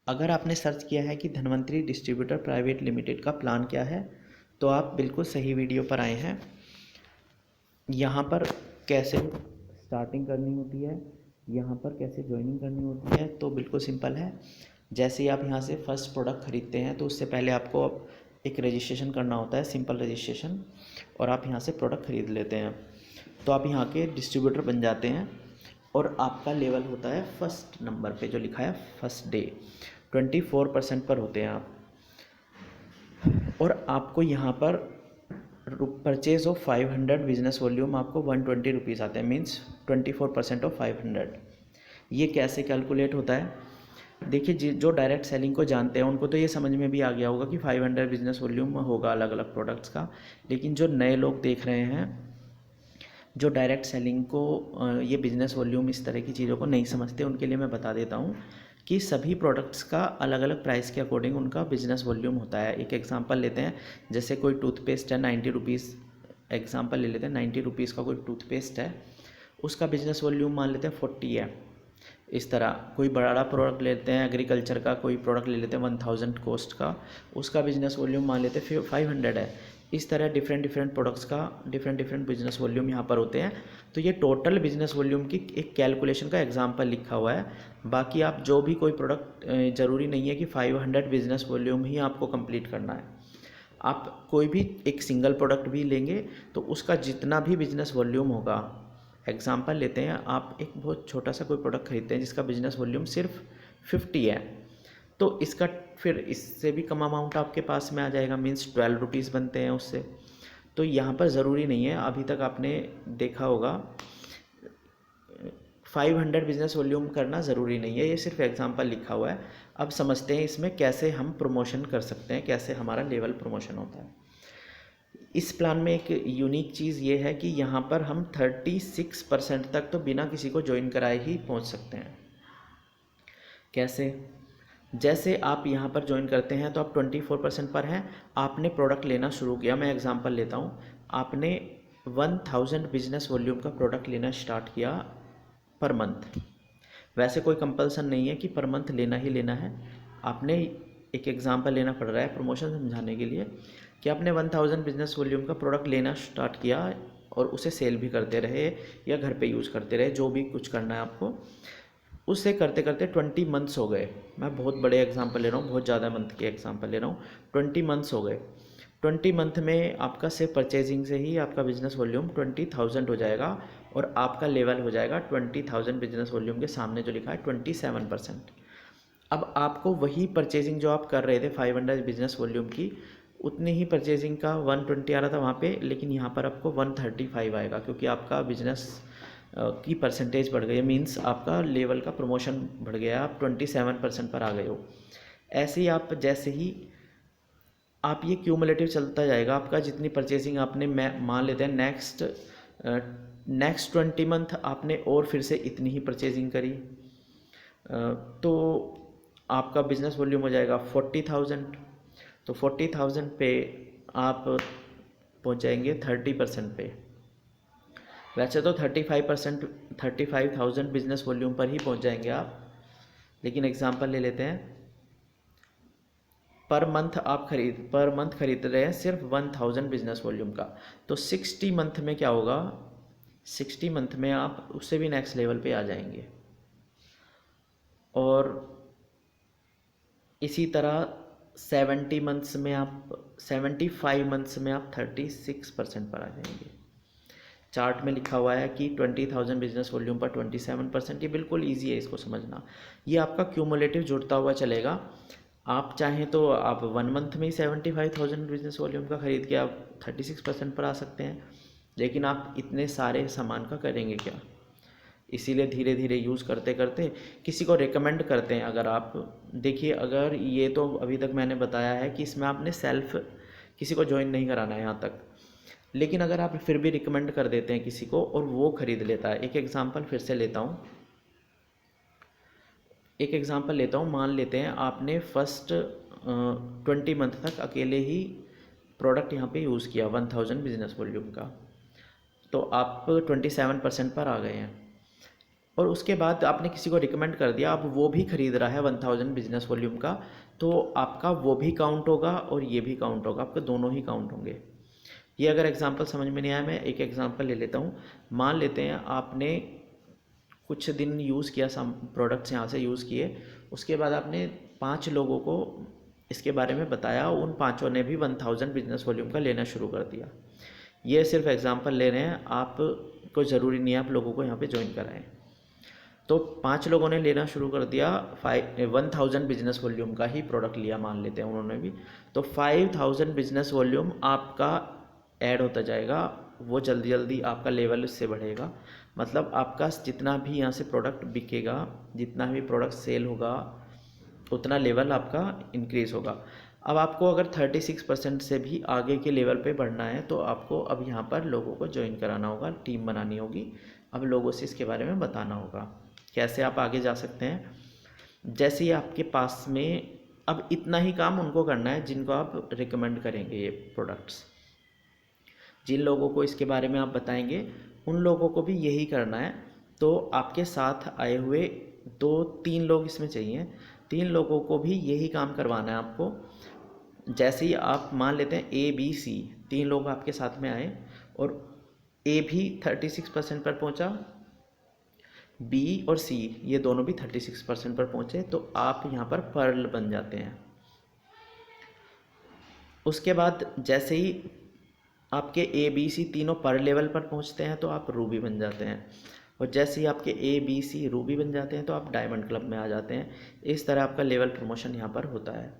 अगर आपने सर्च किया है कि धन्वंतरी डिस्ट्रीब्यूटर प्राइवेट लिमिटेड का प्लान क्या है, तो आप बिल्कुल सही वीडियो पर आए हैं। यहाँ पर कैसे स्टार्टिंग करनी होती है, यहाँ पर कैसे ज्वाइनिंग करनी होती है, तो बिल्कुल सिंपल है। जैसे ही आप यहाँ से फर्स्ट प्रोडक्ट ख़रीदते हैं तो उससे पहले आपको एक रजिस्ट्रेशन करना होता है, सिंपल रजिस्ट्रेशन, और आप यहाँ से प्रोडक्ट ख़रीद लेते हैं। तो आप यहाँ के डिस्ट्रीब्यूटर बन जाते हैं और आपका लेवल होता है फर्स्ट नंबर पे जो लिखा है फर्स्ट डे, 24% पर होते हैं आप। और आपको यहाँ पर परचेज ऑफ 500 बिजनेस वॉल्यूम आपको 120 रुपीज़ आते हैं, मीन्स 24% ऑफ 500। ये कैसे कैलकुलेट होता है? देखिए, जो डायरेक्ट सेलिंग को जानते हैं उनको तो ये समझ में भी आ गया होगा कि 500 बिजनेस वॉल्यूम होगा अलग अलग प्रोडक्ट्स का। लेकिन जो नए लोग देख रहे हैं, जो डायरेक्ट सेलिंग को ये बिज़नेस वॉल्यूम इस तरह की चीज़ों को नहीं समझते, उनके लिए मैं बता देता हूँ कि सभी प्रोडक्ट्स का अलग अलग प्राइस के अकॉर्डिंग उनका बिज़नेस वॉल्यूम होता है। एक एग्जांपल लेते हैं, जैसे कोई टूथपेस्ट है 90 रुपीज़, एग्जांपल ले लेते हैं 90 रुपीज़ का कोई टूथपेस्ट है, उसका बिज़नेस वॉल्यूम मान लेते हैं 40 है। इस तरह कोई बड़ा प्रोडक्ट लेते हैं एग्रीकल्चर का, कोई प्रोडक्ट ले लेते हैं 1000 कॉस्ट का, उसका बिज़नेस वॉल्यूम मान लेते हैं 500 है। इस तरह डिफरेंट प्रोडक्ट्स का डिफरेंट बिजनेस वॉल्यूम यहाँ पर होते हैं। तो ये टोटल बिजनेस वॉल्यूम की एक कैलकुलेशन का एग्जांपल लिखा हुआ है। बाकी आप जो भी कोई प्रोडक्ट, ज़रूरी नहीं है कि 500 बिजनेस वॉल्यूम ही आपको कंप्लीट करना है। आप कोई भी एक सिंगल प्रोडक्ट भी लेंगे तो उसका जितना भी बिजनेस वॉल्यूम होगा, एग्जांपल लेते हैं, आप एक बहुत छोटा सा कोई प्रोडक्ट खरीदते हैं जिसका बिजनेस वॉल्यूम सिर्फ 50 है, तो इसका फिर इससे भी कम अमाउंट आपके पास में आ जाएगा, मीन्स 12 रुपीज़ बनते हैं उससे। तो यहाँ पर ज़रूरी नहीं है, अभी तक आपने देखा होगा 500 बिजनेस वॉल्यूम करना ज़रूरी नहीं है, ये सिर्फ एग्जांपल लिखा हुआ है। अब समझते हैं इसमें कैसे हम प्रमोशन कर सकते हैं, कैसे हमारा लेवल प्रमोशन होता है। इस प्लान में एक यूनिक चीज़ ये है कि यहाँ पर हम 36% तक तो बिना किसी को ज्वाइन कराए ही पहुँच सकते हैं। कैसे? जैसे आप यहाँ पर ज्वाइन करते हैं तो आप 24% पर हैं, आपने प्रोडक्ट लेना शुरू किया। मैं एग्जांपल लेता हूँ, आपने 1000 बिजनेस वॉल्यूम का प्रोडक्ट लेना स्टार्ट किया पर मंथ। वैसे कोई कंपल्सन नहीं है कि पर मंथ लेना ही लेना है, आपने एक एग्जांपल लेना पड़ रहा है प्रमोशन समझाने के लिए कि आपने 1000 बिजनेस वॉल्यूम का प्रोडक्ट लेना स्टार्ट किया और उसे सेल भी करते रहे या घर पे यूज़ करते रहे, जो भी कुछ करना है आपको। उसे करते करते 20 मंथ्स हो गए। मैं बहुत बड़े एग्जांपल ले रहा हूँ, बहुत ज़्यादा मंथ के एग्जांपल ले रहा हूँ। 20 मंथ्स हो गए। 20 मंथ में आपका सिर्फ परचेजिंग से ही आपका बिजनेस वॉल्यूम 20,000 हो जाएगा और आपका लेवल हो जाएगा 20,000 बिजनेस वॉल्यूम के सामने जो लिखा है 27%। अब आपको वही परचेजिंग जो आप कर रहे थे 500 बिजनेस वॉल्यूम की, उतनी ही परचेजिंग का 120 आ रहा था वहाँ पे, लेकिन यहाँ पर आपको 135 आएगा क्योंकि आपका बिजनेस की परसेंटेज बढ़ गई है, मीन्स आपका लेवल का प्रमोशन बढ़ गया, आप 27% पर आ गए हो। ऐसे ही आप जैसे ही आप ये क्यूमुलेटिव चलता जाएगा, आपका जितनी परचेजिंग आपने, मान लेते हैं नेक्स्ट 20 मंथ आपने और फिर से इतनी ही परचेजिंग करी, तो आपका बिजनेस वॉल्यूम हो जाएगा 40,000। तो 40,000 पे आप पहुंच जाएंगे 30% पे। वैसे तो 35,000 बिजनेस वॉल्यूम पर ही पहुंच जाएंगे आप, लेकिन एग्जांपल ले लेते हैं, पर मंथ खरीद रहे हैं सिर्फ 1000 बिजनेस वॉल्यूम का, तो 60 मंथ में क्या होगा, 60 मंथ में आप उससे भी नेक्स्ट लेवल पे आ जाएंगे। और इसी तरह 75 मंथ्स में आप 36% पर आ जाएंगे। चार्ट में लिखा हुआ है कि 20,000 बिजनेस वॉल्यूम पर 27%, ये बिल्कुल ईजी है इसको समझना। ये आपका क्यूमुलेटिव जुड़ता हुआ चलेगा। आप चाहें तो आप 1 मंथ में ही 75,000 बिजनेस वॉल्यूम का खरीद के आप 36% पर आ सकते हैं, लेकिन आप इतने सारे सामान का करेंगे क्या? इसीलिए धीरे धीरे यूज़ करते करते किसी को रेकमेंड करते हैं। अगर आप देखिए, अगर ये तो अभी तक मैंने बताया है कि इसमें आपने सेल्फ किसी को ज्वाइन नहीं कराना है यहाँ तक, लेकिन अगर आप फिर भी रिकमेंड कर देते हैं किसी को और वो ख़रीद लेता है, एक एग्ज़ाम्पल फिर से लेता हूँ, मान लेते हैं आपने फर्स्ट 20 मंथ तक अकेले ही प्रोडक्ट यहाँ पे यूज़ किया 1000 बिजनेस वॉल्यूम का, तो आप 27% पर आ गए हैं। और उसके बाद आपने किसी को रिकमेंड कर दिया, अब वो भी खरीद रहा है 1000 बिजनेस वॉल्यूम का, तो आपका वो भी काउंट होगा और ये भी काउंट होगा, आपके दोनों ही काउंट होंगे। ये अगर एग्जांपल समझ में नहीं आया, मैं एक एग्जांपल ले लेता हूँ। मान लेते हैं आपने कुछ दिन यूज़ किया, सम प्रोडक्ट्स यहाँ से यूज़ किए, उसके बाद आपने 5 लोगों को इसके बारे में बताया, उन पाँचों ने भी 1000 बिजनेस वॉल्यूम का लेना शुरू कर दिया। ये सिर्फ एग्जांपल ले रहे हैं, आपको ज़रूरी नहीं है आप लोगों को यहाँ पे ज्वाइन कराएं। तो 5 लोगों ने लेना शुरू कर दिया, 1000 बिजनेस वॉल्यूम का ही प्रोडक्ट लिया मान लेते हैं उन्होंने भी, तो 5000 बिजनेस वॉल्यूम आपका ऐड होता जाएगा, वो जल्दी जल्दी आपका लेवल इससे बढ़ेगा। मतलब आपका जितना भी यहाँ से प्रोडक्ट बिकेगा, जितना भी प्रोडक्ट सेल होगा, उतना लेवल आपका इंक्रीज़ होगा। अब आपको अगर 36% से भी आगे के लेवल पे बढ़ना है, तो आपको अब यहाँ पर लोगों को ज्वाइन कराना होगा, टीम बनानी होगी, अब लोगों से इसके बारे में बताना होगा। कैसे आप आगे जा सकते हैं, जैसे ही आपके पास में अब इतना ही काम उनको करना है जिनको आप रिकमेंड करेंगे ये प्रोडक्ट्स, जिन लोगों को इसके बारे में आप बताएंगे उन लोगों को भी यही करना है। तो आपके साथ आए हुए 2-3 लोग इसमें चाहिए, 3 लोगों को भी यही काम करवाना है आपको। जैसे ही आप मान लेते हैं ABC 3 लोग आपके साथ में आए और A भी 36% पर पहुंचा, B और C ये दोनों भी 36% पर पहुंचे, तो आप यहाँ पर पर्ल बन जाते हैं। उसके बाद जैसे ही आपके ABC तीनों पर लेवल पर पहुंचते हैं, तो आप रूबी बन जाते हैं, और जैसे ही आपके ABC रूबी बन जाते हैं, तो आप डायमंड क्लब में आ जाते हैं। इस तरह आपका लेवल प्रमोशन यहाँ पर होता है।